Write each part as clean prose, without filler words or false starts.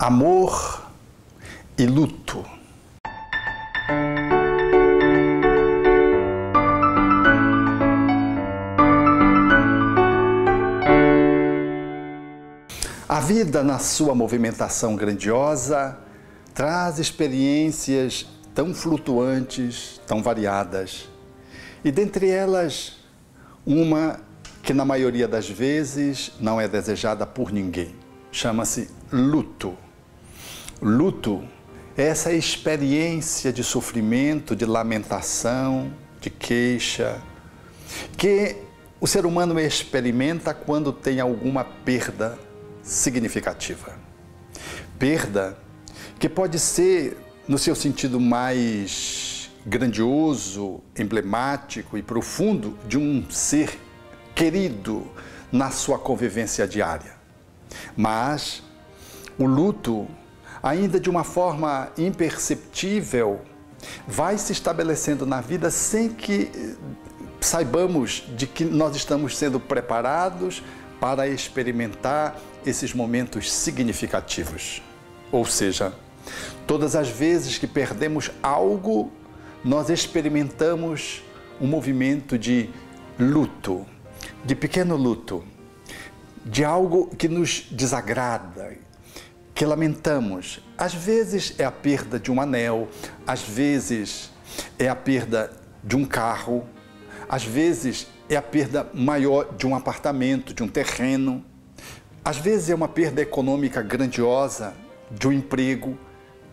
Amor e luto. A vida, na sua movimentação grandiosa, traz experiências tão flutuantes, tão variadas. E dentre elas, uma que na maioria das vezes não é desejada por ninguém. Chama-se luto. Luto é essa experiência de sofrimento, de lamentação, de queixa, que o ser humano experimenta quando tem alguma perda significativa. Perda que pode ser, no seu sentido mais grandioso, emblemático e profundo, de um ser querido na sua convivência diária. Mas o luto, ainda de uma forma imperceptível, vai se estabelecendo na vida sem que saibamos de que nós estamos sendo preparados para experimentar esses momentos significativos. Ou seja, todas as vezes que perdemos algo, nós experimentamos um movimento de luto, de pequeno luto, de algo que nos desagrada, que lamentamos. Às vezes é a perda de um anel, às vezes é a perda de um carro, às vezes é a perda maior de um apartamento, de um terreno, às vezes é uma perda econômica grandiosa de um emprego,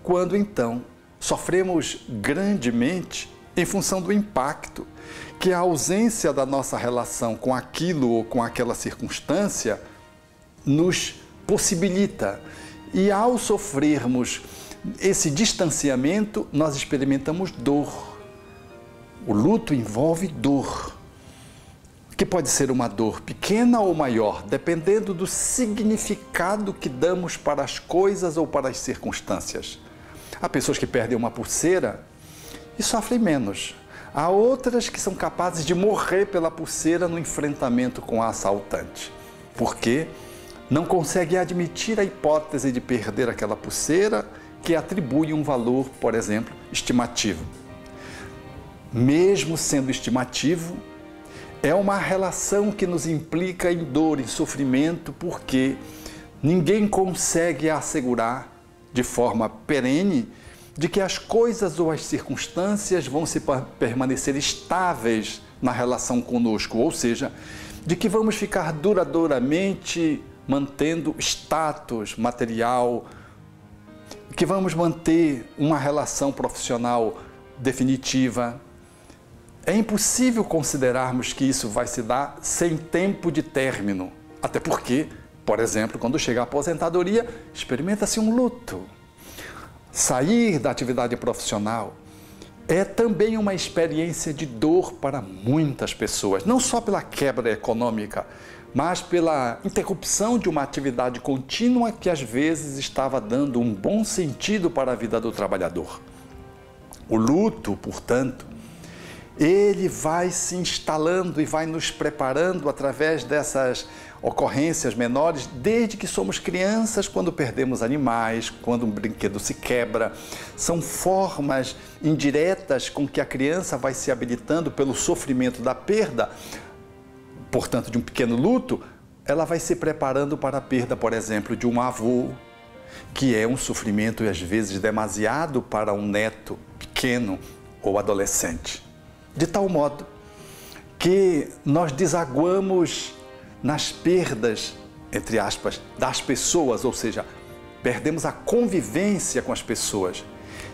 quando então sofremos grandemente em função do impacto que a ausência da nossa relação com aquilo ou com aquela circunstância nos possibilita. E ao sofrermos esse distanciamento, nós experimentamos dor. O luto envolve dor, que pode ser uma dor pequena ou maior, dependendo do significado que damos para as coisas ou para as circunstâncias. Há pessoas que perdem uma pulseira e sofrem menos. Há outras que são capazes de morrer pela pulseira no enfrentamento com a assaltante. Por quê? Não consegue admitir a hipótese de perder aquela pulseira que atribui um valor, por exemplo, estimativo. Mesmo sendo estimativo, é uma relação que nos implica em dor, em sofrimento, porque ninguém consegue assegurar de forma perene de que as coisas ou as circunstâncias vão se permanecer estáveis na relação conosco, ou seja, de que vamos ficar duradouramente mantendo status material, que vamos manter uma relação profissional definitiva. É impossível considerarmos que isso vai se dar sem tempo de término, até porque, por exemplo, quando chega a aposentadoria, experimenta-se um luto. Sair da atividade profissional é também uma experiência de dor para muitas pessoas, não só pela quebra econômica, mas pela interrupção de uma atividade contínua que às vezes estava dando um bom sentido para a vida do trabalhador. O luto, portanto, ele vai se instalando e vai nos preparando através dessas ocorrências menores, desde que somos crianças, quando perdemos animais, quando um brinquedo se quebra. São formas indiretas com que a criança vai se habilitando pelo sofrimento da perda, portanto, de um pequeno luto. Ela vai se preparando para a perda, por exemplo, de um avô, que é um sofrimento, às vezes, demasiado para um neto pequeno ou adolescente. De tal modo que nós desaguamos nas perdas, entre aspas, das pessoas, ou seja, perdemos a convivência com as pessoas.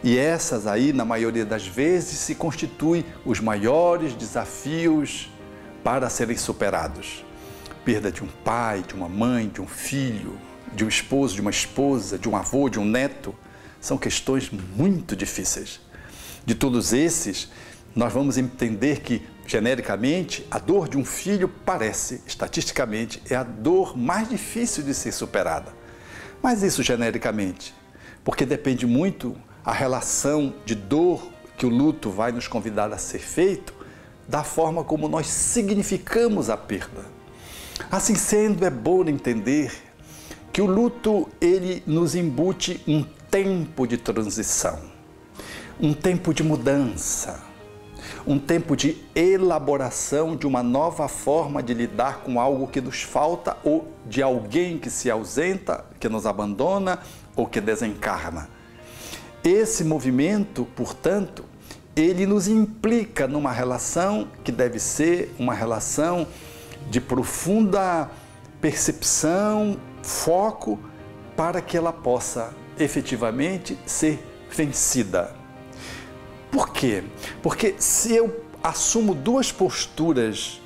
E essas aí, na maioria das vezes, se constituem os maiores desafios para serem superados. Perda de um pai, de uma mãe, de um filho, de um esposo, de uma esposa, de um avô, de um neto, são questões muito difíceis. De todos esses, nós vamos entender que, genericamente, a dor de um filho parece, estatisticamente, é a dor mais difícil de ser superada. Mas isso genericamente, porque depende muito a relação de dor que o luto vai nos convidar a ser feito, da forma como nós significamos a perda. Assim sendo, é bom entender que o luto ele nos embute um tempo de transição, um tempo de mudança, um tempo de elaboração de uma nova forma de lidar com algo que nos falta ou de alguém que se ausenta, que nos abandona ou que desencarna. Esse movimento, portanto, ele nos implica numa relação que deve ser uma relação de profunda percepção, foco, para que ela possa efetivamente ser vencida. Por quê? Porque se eu assumo duas posturas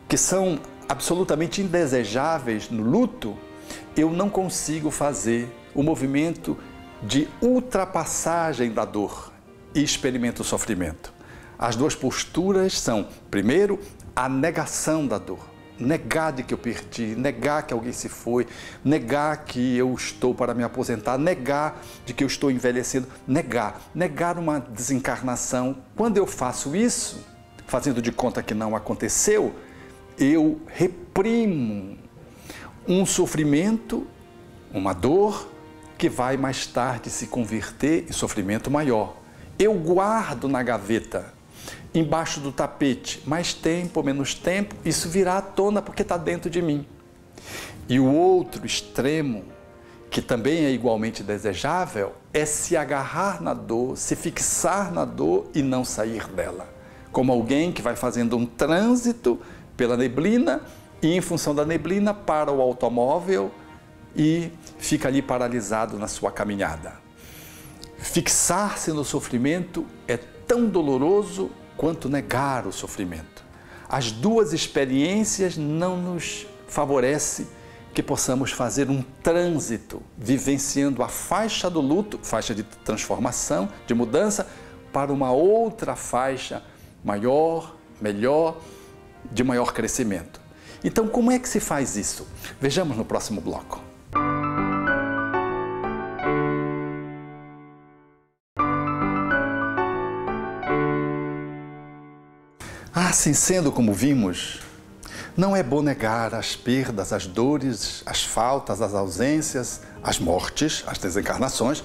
que são absolutamente indesejáveis no luto, eu não consigo fazer o movimento de ultrapassagem da dor e experimento o sofrimento. As duas posturas são, primeiro, a negação da dor. Negar de que eu perdi, negar que alguém se foi, negar que eu estou para me aposentar, negar de que eu estou envelhecendo, negar uma desencarnação. Quando eu faço isso, fazendo de conta que não aconteceu, eu reprimo um sofrimento, uma dor, que vai mais tarde se converter em sofrimento maior. Eu guardo na gaveta, embaixo do tapete, mais tempo ou menos tempo, isso virá à tona porque está dentro de mim. E o outro extremo, que também é igualmente desejável, é se agarrar na dor, se fixar na dor e não sair dela. Como alguém que vai fazendo um trânsito pela neblina e, em função da neblina, para o automóvel e fica ali paralisado na sua caminhada. Fixar-se no sofrimento é tão doloroso quanto negar o sofrimento. As duas experiências não nos favorecem que possamos fazer um trânsito, vivenciando a faixa do luto, faixa de transformação, de mudança, para uma outra faixa maior, melhor, de maior crescimento. Então, como é que se faz isso? Vejamos no próximo bloco. Assim sendo, como vimos, não é bom negar as perdas, as dores, as faltas, as ausências, as mortes, as desencarnações,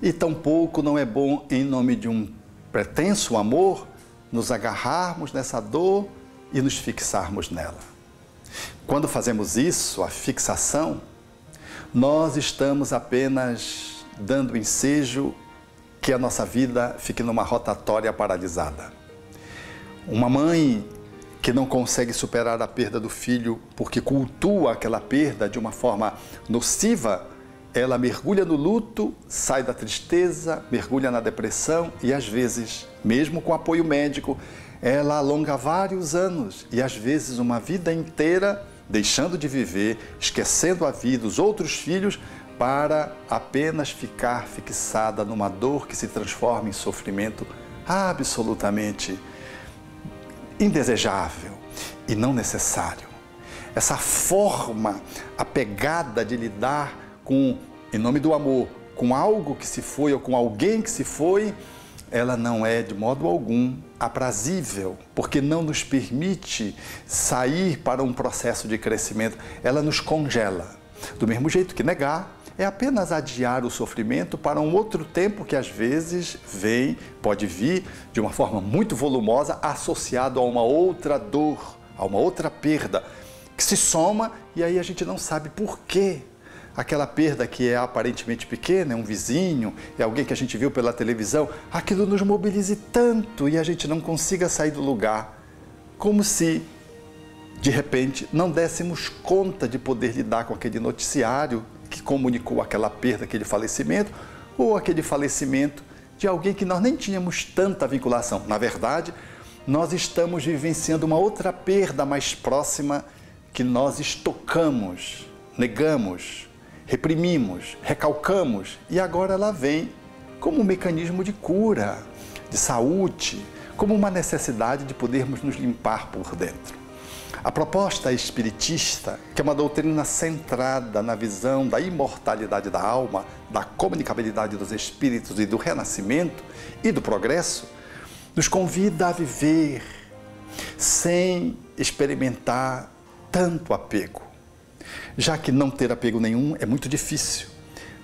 e tampouco não é bom, em nome de um pretenso amor, nos agarrarmos nessa dor e nos fixarmos nela. Quando fazemos isso, a fixação, nós estamos apenas dando ensejo que a nossa vida fique numa rotatória paralisada. Uma mãe que não consegue superar a perda do filho porque cultua aquela perda de uma forma nociva, ela mergulha no luto, sai da tristeza, mergulha na depressão e às vezes, mesmo com apoio médico, ela alonga vários anos e às vezes uma vida inteira deixando de viver, esquecendo a vida, os outros filhos, para apenas ficar fixada numa dor que se transforma em sofrimento absolutamente indesejável e não necessário. Essa forma apegada de lidar com, em nome do amor, com algo que se foi ou com alguém que se foi, ela não é de modo algum aprazível, porque não nos permite sair para um processo de crescimento, ela nos congela. Do mesmo jeito que negar é apenas adiar o sofrimento para um outro tempo que às vezes vem, pode vir de uma forma muito volumosa, associado a uma outra dor, a uma outra perda, que se soma e aí a gente não sabe por quê. Aquela perda que é aparentemente pequena, é um vizinho, é alguém que a gente viu pela televisão, aquilo nos mobilize tanto e a gente não consiga sair do lugar, como se de repente não dessemos conta de poder lidar com aquele noticiário que comunicou aquela perda, aquele falecimento, ou aquele falecimento de alguém que nós nem tínhamos tanta vinculação. Na verdade, nós estamos vivenciando uma outra perda mais próxima que nós estocamos, negamos, reprimimos, recalcamos, e agora ela vem como um mecanismo de cura, de saúde, como uma necessidade de podermos nos limpar por dentro. A proposta espiritista, que é uma doutrina centrada na visão da imortalidade da alma, da comunicabilidade dos espíritos e do renascimento e do progresso, nos convida a viver sem experimentar tanto apego. já que não ter apego nenhum é muito difícil,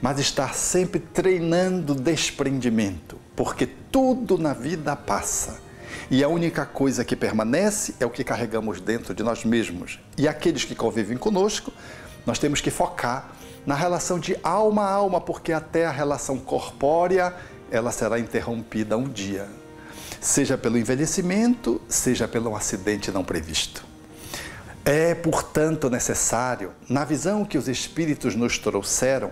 mas estar sempre treinando desprendimento, porque tudo na vida passa e a única coisa que permanece é o que carregamos dentro de nós mesmos. E aqueles que convivem conosco, nós temos que focar na relação de alma a alma, porque até a relação corpórea, ela será interrompida um dia, seja pelo envelhecimento, seja pelo acidente não previsto. É, portanto, necessário, na visão que os Espíritos nos trouxeram,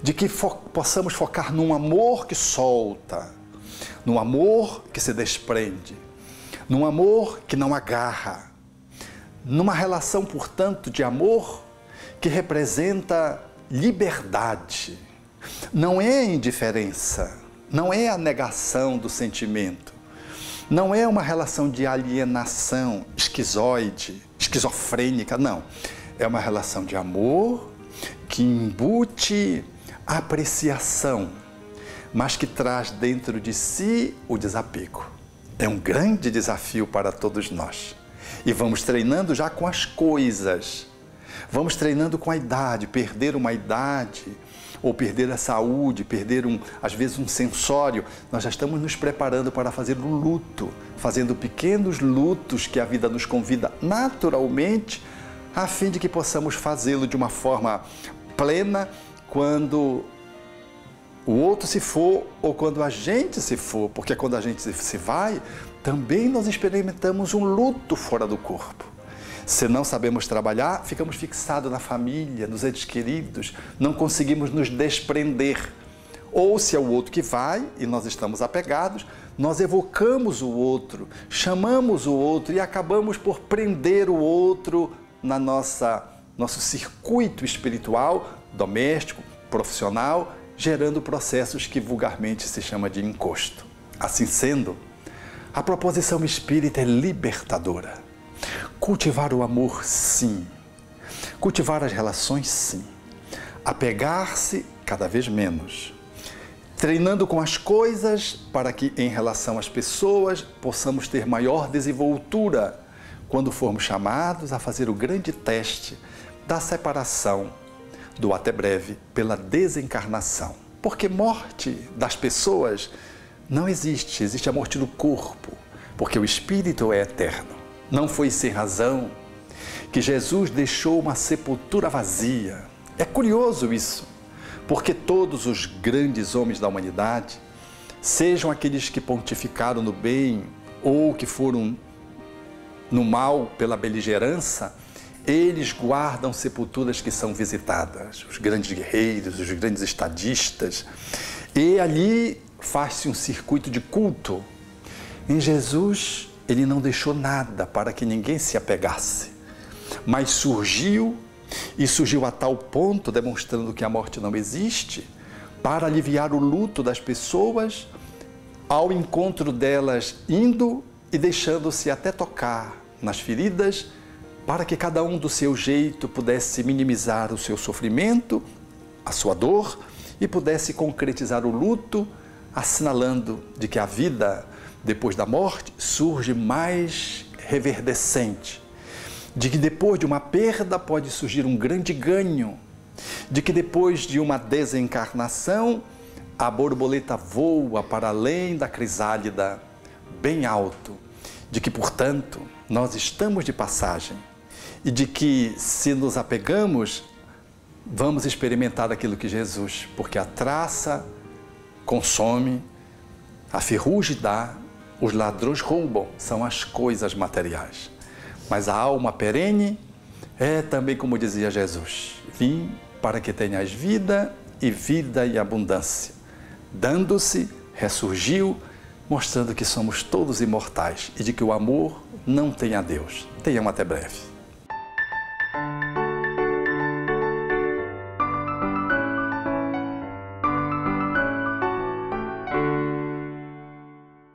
de que possamos focar num amor que solta, num amor que se desprende, num amor que não agarra, numa relação, portanto, de amor que representa liberdade. Não é indiferença, não é a negação do sentimento, não é uma relação de alienação esquizoide, esquizofrênica, não. É uma relação de amor que embute apreciação, mas que traz dentro de si o desapego. É um grande desafio para todos nós. E vamos treinando já com as coisas. Vamos treinando com a idade, perder uma idade, ou perder a saúde, perder às vezes um sensório. Nós já estamos nos preparando para fazer o luto, fazendo pequenos lutos que a vida nos convida naturalmente, a fim de que possamos fazê-lo de uma forma plena quando o outro se for ou quando a gente se for, porque quando a gente se vai, também nós experimentamos um luto fora do corpo. Se não sabemos trabalhar, ficamos fixados na família, nos entes queridos, não conseguimos nos desprender. Ou se é o outro que vai e nós estamos apegados, nós evocamos o outro, chamamos o outro e acabamos por prender o outro na nosso circuito espiritual, doméstico, profissional, gerando processos que vulgarmente se chama de encosto. Assim sendo, a proposição espírita é libertadora. Cultivar o amor, sim. Cultivar as relações, sim. Apegar-se cada vez menos. Treinando com as coisas para que, em relação às pessoas, possamos ter maior desenvoltura quando formos chamados a fazer o grande teste da separação do até breve pela desencarnação. Porque morte das pessoas não existe, existe a morte do corpo, porque o espírito é eterno. Não foi sem razão que Jesus deixou uma sepultura vazia. É curioso isso, porque todos os grandes homens da humanidade, sejam aqueles que pontificaram no bem ou que foram no mal pela beligerância, eles guardam sepulturas que são visitadas, os grandes guerreiros, os grandes estadistas, e ali faz-se um circuito de culto. Em Jesus, ele não deixou nada para que ninguém se apegasse, mas surgiu a tal ponto, demonstrando que a morte não existe, para aliviar o luto das pessoas, ao encontro delas indo e deixando-se até tocar nas feridas, para que cada um do seu jeito pudesse minimizar o seu sofrimento, a sua dor, e pudesse concretizar o luto, assinalando de que a vida depois da morte surge mais reverdecente, de que depois de uma perda pode surgir um grande ganho, de que depois de uma desencarnação a borboleta voa para além da crisálida, bem alto, de que, portanto, nós estamos de passagem e de que, se nos apegamos, vamos experimentar aquilo que Jesus, porque a traça consome, a ferrugem dá, os ladrões roubam, são as coisas materiais. Mas a alma perene é também, como dizia Jesus, vim para que tenhas vida e vida em abundância. Dando-se, ressurgiu, mostrando que somos todos imortais e de que o amor não tem adeus. Tenham até breve.